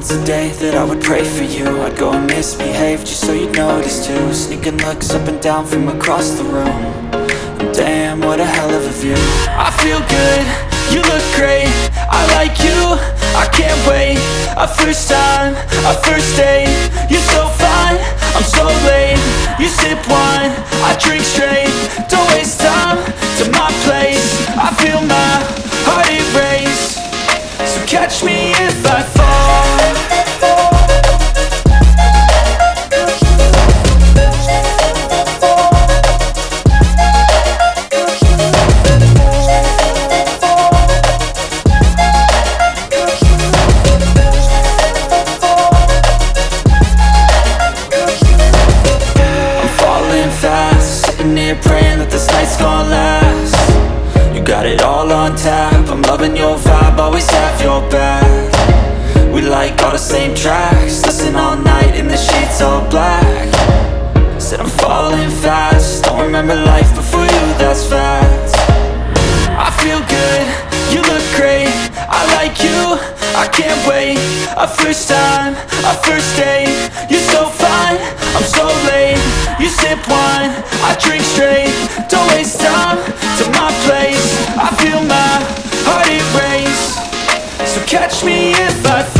once a day that I would pray for you. I'd go and misbehave just so you'd notice too. Sneaking looks up and down from across the room. Damn, what a hell of a view. I feel good, you look great, I like you, I can't wait. A first time, a first date, you're so fine, I'm so late. You sip wine, I drink straight, don't waste time to my place. I feel my heart erase, so catch me if I fall. Praying that this night's gonna last. You got it all on tap, I'm loving your vibe, always have your back. We like all the same tracks, listen all night in the sheets all black. Said I'm falling fast, don't remember life before you, that's fact. I feel good, you look great, I like you, I can't wait. A first time, a first date, you're so fine, I'm so late. You sip wine, I drink straight, don't waste time to my place. I feel my heart erase, so catch me if I fall.